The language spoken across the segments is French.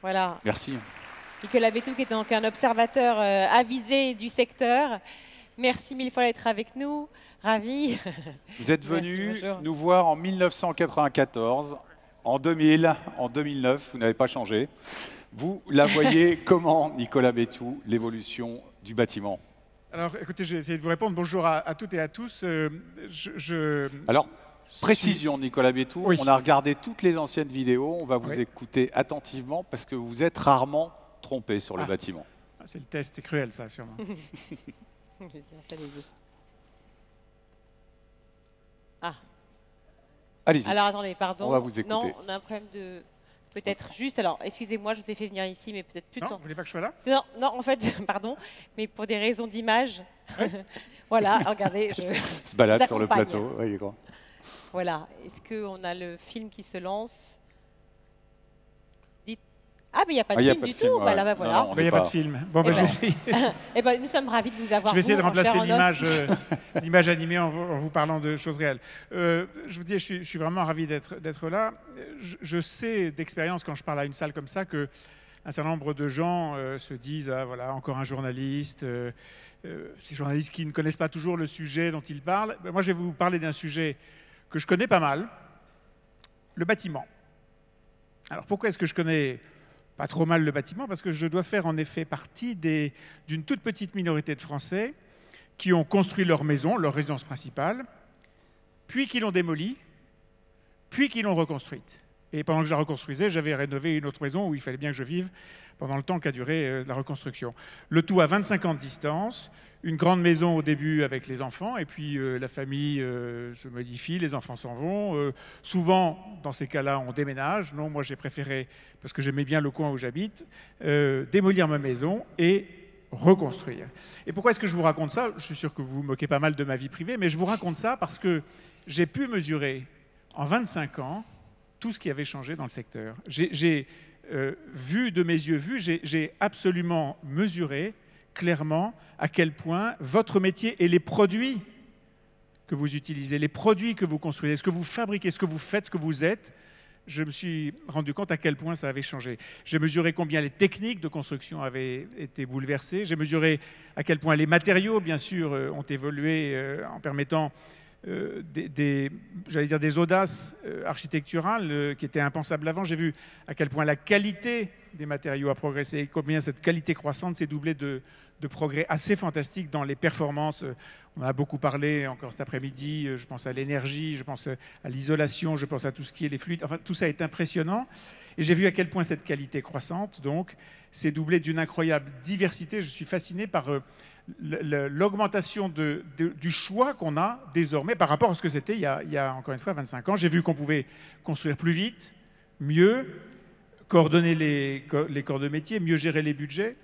Voilà. Merci. Nicolas Bétou, qui est donc un observateur avisé du secteur. Merci mille fois d'être avec nous. Ravi. Vous êtes venu nous voir en 1994, en 2000, en 2009, vous n'avez pas changé. Vous la voyez comment, Nicolas Bétou, l'évolution du bâtiment? Alors, écoutez, j'ai essayé de vous répondre. Bonjour à toutes et à tous. Alors, précision, Nicolas Bétou, oui. On a regardé toutes les anciennes vidéos, on va vous Oui. écouter attentivement parce que vous êtes rarement trompé sur le bâtiment. C'est le test, c'est cruel ça, sûrement. Allez-y. Alors attendez, pardon. On va vous écouter. Non, on a un problème de... Peut-être juste, alors excusez-moi, je vous ai fait venir ici, mais peut-être plus de Non, temps. vous voulez pas que je sois là? Non, non, en fait, pardon, mais pour des raisons d'image. Voilà, regardez, je se balade vous sur le accompagne. plateau. Ouais, il est grand. Voilà, est-ce qu'on a le film qui se lance? Dites... Ah, mais il n'y a pas de film du tout. Bah, là, bah, voilà. Non, Il n'y a pas de film. Bon, Eh ben, ben, eh ben, nous sommes ravis de vous avoir. je vais essayer de vous, en remplacer chair en os. l'image animée en vous parlant de choses réelles. Je vous dis, je suis vraiment ravi d'être là. Je sais d'expérience, quand je parle à une salle comme ça, que un certain nombre de gens se disent ah, voilà, encore un journaliste. Ces journalistes qui ne connaissent pas toujours le sujet dont ils parlent. Ben, moi, je vais vous parler d'un sujet que je connais pas mal, le bâtiment. Alors, pourquoi est-ce que je connais pas trop mal le bâtiment? Parce que je dois faire en effet partie d'une toute petite minorité de Français qui ont construit leur maison, leur résidence principale, puis qui l'ont démolie, puis qui l'ont reconstruite. Et pendant que je la reconstruisais, j'avais rénové une autre maison où il fallait bien que je vive pendant le temps qu'a duré la reconstruction. Le tout à 25 ans de distance, une grande maison au début avec les enfants, et puis la famille se modifie, les enfants s'en vont. Souvent, dans ces cas-là, on déménage. Non, moi j'ai préféré, parce que j'aimais bien le coin où j'habite, démolir ma maison et reconstruire. Et pourquoi est-ce que je vous raconte ça? Je suis sûr que vous vous moquez pas mal de ma vie privée, mais je vous raconte ça parce que j'ai pu mesurer en 25 ans tout ce qui avait changé dans le secteur. J'ai vu de mes yeux j'ai absolument mesuré clairement à quel point votre métier et les produits que vous utilisez, les produits que vous construisez, ce que vous fabriquez, ce que vous faites, ce que vous êtes, je me suis rendu compte à quel point ça avait changé. J'ai mesuré combien les techniques de construction avaient été bouleversées. J'ai mesuré à quel point les matériaux, bien sûr, ont évolué en permettant j'allais dire des audaces architecturales qui étaient impensables avant. J'ai vu à quel point la qualité des matériaux a progressé et combien cette qualité croissante s'est doublée de progrès assez fantastiques dans les performances. On en a beaucoup parlé encore cet après-midi. Je pense à l'énergie, je pense à l'isolation, je pense à tout ce qui est les fluides. Enfin, tout ça est impressionnant. Et j'ai vu à quel point cette qualité croissante, donc, s'est doublée d'une incroyable diversité. Je suis fasciné par l'augmentation du choix qu'on a désormais par rapport à ce que c'était il y a encore une fois 25 ans. J'ai vu qu'on pouvait construire plus vite, mieux, coordonner les corps de métier, mieux gérer les budgets,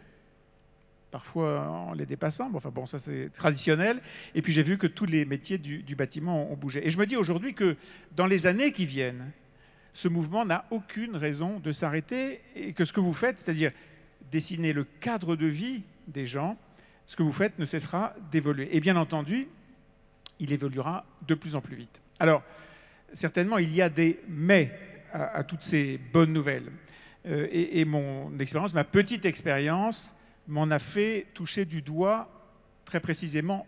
parfois en les dépassant. Bon, enfin bon, ça c'est traditionnel. Et puis j'ai vu que tous les métiers du bâtiment ont bougé. Et je me dis aujourd'hui que dans les années qui viennent, ce mouvement n'a aucune raison de s'arrêter et que ce que vous faites, c'est-à-dire dessiner le cadre de vie des gens, ce que vous faites ne cessera d'évoluer. Et bien entendu, il évoluera de plus en plus vite. Alors, certainement, il y a des mais à toutes ces bonnes nouvelles. Et mon expérience, ma petite expérience, m'en a fait toucher du doigt très précisément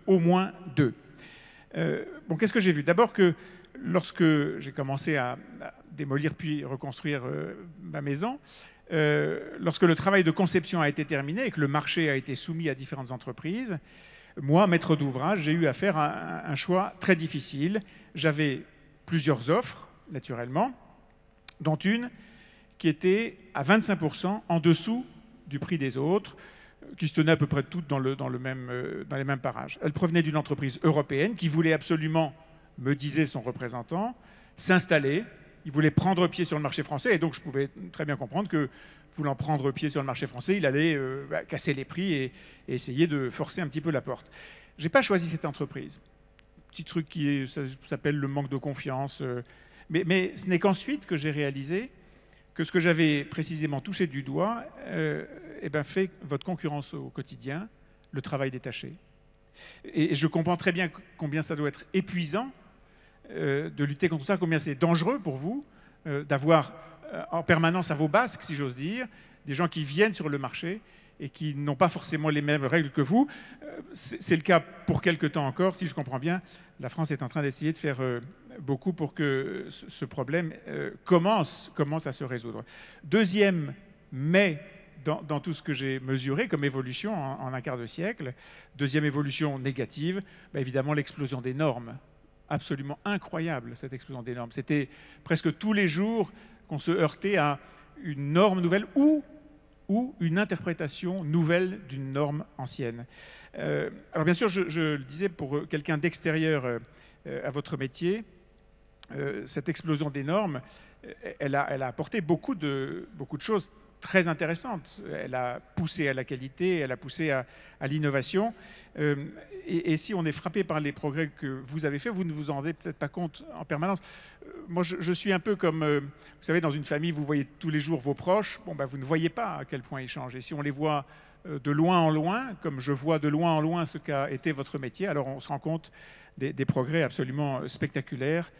au moins deux. Bon, qu'est-ce que j'ai vu? D'abord que lorsque j'ai commencé à démolir puis reconstruire ma maison, lorsque le travail de conception a été terminé et que le marché a été soumis à différentes entreprises, moi, maître d'ouvrage, j'ai eu à faire un choix très difficile. J'avais plusieurs offres, naturellement, dont une qui était à 25% en dessous du prix des autres, qui se tenaient à peu près toutes dans les mêmes parages. Elle provenait d'une entreprise européenne qui voulait absolument, me disait son représentant, s'installer. Il voulait prendre pied sur le marché français, et donc je pouvais très bien comprendre que, voulant prendre pied sur le marché français, il allait casser les prix et essayer de forcer un petit peu la porte. Je n'ai pas choisi cette entreprise. Petit truc ça s'appelle le manque de confiance. Mais ce n'est qu'ensuite que j'ai réalisé que ce que j'avais précisément touché du doigt fait votre concurrence au quotidien, le travail détaché. Et je comprends très bien combien ça doit être épuisant de lutter contre ça, combien c'est dangereux pour vous d'avoir en permanence à vos basques, si j'ose dire, des gens qui viennent sur le marché et qui n'ont pas forcément les mêmes règles que vous. C'est le cas pour quelque temps encore, si je comprends bien. La France est en train d'essayer de faire beaucoup pour que ce problème commence à se résoudre. Deuxième mais dans tout ce que j'ai mesuré comme évolution en un quart de siècle, deuxième évolution négative, évidemment l'explosion des normes. Absolument incroyable, cette explosion des normes. C'était presque tous les jours qu'on se heurtait à une norme nouvelle ou une interprétation nouvelle d'une norme ancienne. Alors bien sûr, je le disais, pour quelqu'un d'extérieur à votre métier, cette explosion des normes, elle a apporté beaucoup de choses très intéressante. Elle a poussé à la qualité, elle a poussé à l'innovation. Et si on est frappé par les progrès que vous avez faits, vous ne vous en rendez peut-être pas compte en permanence. Moi, je suis un peu comme, vous savez, dans une famille, vous voyez tous les jours vos proches. Bon, vous ne voyez pas à quel point ils changent. Et si on les voit de loin en loin, comme je vois de loin en loin ce qu'a été votre métier, alors on se rend compte des progrès absolument spectaculaires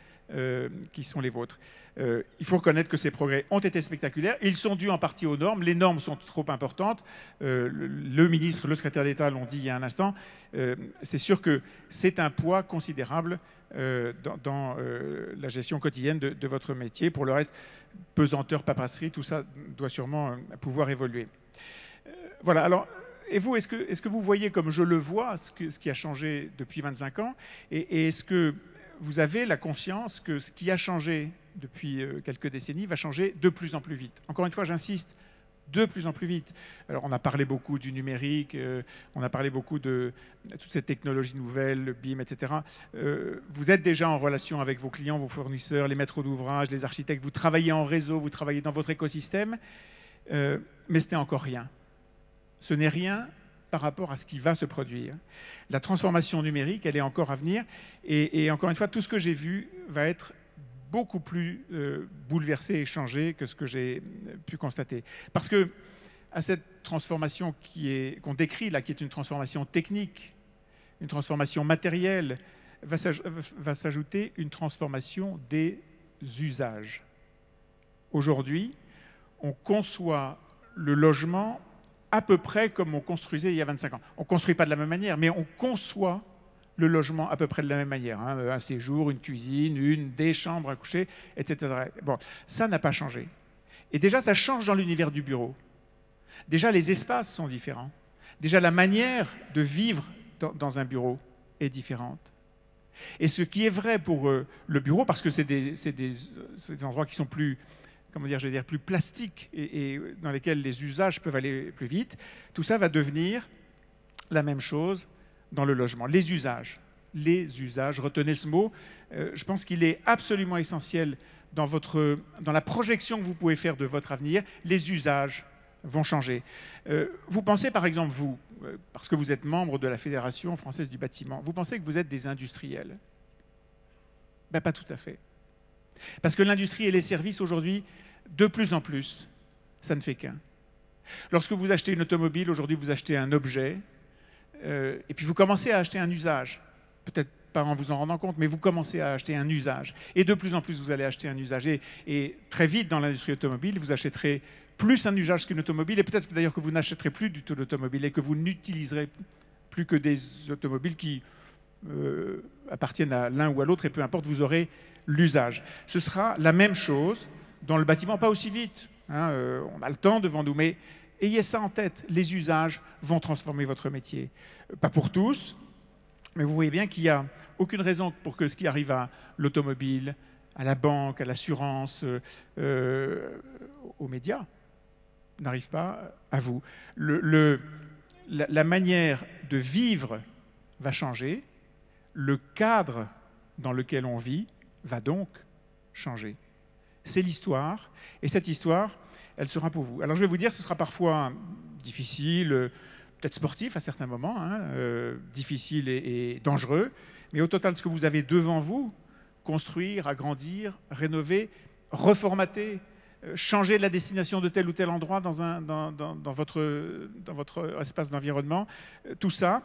qui sont les vôtres. Il faut reconnaître que ces progrès ont été spectaculaires. Ils sont dus en partie aux normes. Les normes sont trop importantes. Le ministre, le secrétaire d'État l'ont dit il y a un instant. C'est sûr que c'est un poids considérable dans la gestion quotidienne de votre métier. Pour le reste, pesanteur, paperasserie, tout ça doit sûrement pouvoir évoluer. Voilà. Alors, et vous, est-ce que vous voyez comme je le vois ce qui a changé depuis 25 ans et est-ce que vous avez la conscience que ce qui a changé depuis quelques décennies va changer de plus en plus vite. Encore une fois, j'insiste, de plus en plus vite. Alors, on a parlé beaucoup du numérique, on a parlé beaucoup de toutes ces technologies nouvelles, le BIM, etc. Vous êtes déjà en relation avec vos clients, vos fournisseurs, les maîtres d'ouvrage, les architectes, vous travaillez en réseau, vous travaillez dans votre écosystème, mais ce n'est encore rien. Ce n'est rien par rapport à ce qui va se produire. La transformation numérique, elle est encore à venir. Et encore une fois, tout ce que j'ai vu va être beaucoup plus bouleversé et changé que ce que j'ai pu constater. Parce que à cette transformation qu'on décrit là, qui est une transformation technique, une transformation matérielle, va s'ajouter une transformation des usages. Aujourd'hui, on conçoit le logement à peu près comme on construisait il y a 25 ans. On ne construit pas de la même manière, mais on conçoit le logement à peu près de la même manière. Hein. Un séjour, une cuisine, des chambres à coucher, etc. Bon, ça n'a pas changé. Et déjà, ça change dans l'univers du bureau. Déjà, les espaces sont différents. Déjà, la manière de vivre dans un bureau est différente. Et ce qui est vrai pour le bureau, parce que c'est des endroits qui sont plus... plus plastiques et dans lesquels les usages peuvent aller plus vite, tout ça va devenir la même chose dans le logement. Les usages, retenez ce mot, je pense qu'il est absolument essentiel dans la projection que vous pouvez faire de votre avenir. Les usages vont changer. Vous pensez par exemple, vous, parce que vous êtes membre de la Fédération française du bâtiment, vous pensez que vous êtes des industriels? Pas tout à fait. Parce que l'industrie et les services aujourd'hui, de plus en plus, ça ne fait qu'un. Lorsque vous achetez une automobile, aujourd'hui vous achetez un objet, et puis vous commencez à acheter un usage. Peut-être pas en vous en rendant compte, mais vous commencez à acheter un usage. Et de plus en plus, vous allez acheter un usage. Et très vite, dans l'industrie automobile, vous achèterez plus un usage qu'une automobile, et peut-être d'ailleurs que vous n'achèterez plus du tout d'automobile, et que vous n'utiliserez plus que des automobiles qui appartiennent à l'un ou à l'autre, et peu importe, vous aurez l'usage. Ce sera la même chose dans le bâtiment, pas aussi vite. Hein, on a le temps devant nous, mais ayez ça en tête. Les usages vont transformer votre métier. Pas pour tous, mais vous voyez bien qu'il n'y a aucune raison pour que ce qui arrive à l'automobile, à la banque, à l'assurance, aux médias, n'arrive pas à vous. La manière de vivre va changer. Le cadre dans lequel on vit va donc changer. C'est l'histoire, et cette histoire, elle sera pour vous. Alors je vais vous dire, ce sera parfois difficile, peut-être sportif à certains moments, difficile et dangereux, mais au total, ce que vous avez devant vous, construire, agrandir, rénover, reformater, changer la destination de tel ou tel endroit dans votre espace d'environnement, tout ça,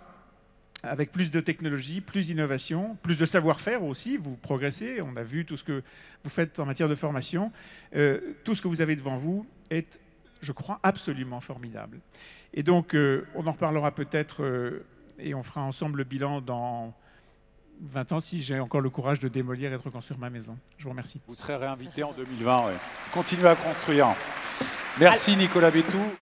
avec plus de technologie, plus d'innovation, plus de savoir-faire aussi. Vous progressez, on a vu tout ce que vous faites en matière de formation. Tout ce que vous avez devant vous est, je crois, absolument formidable. Et donc, on en reparlera peut-être et on fera ensemble le bilan dans 20 ans si j'ai encore le courage de démolir et de reconstruire ma maison. Je vous remercie. Vous serez réinvité en 2020. Ouais. Continuez à construire. Merci Nicolas Béthou.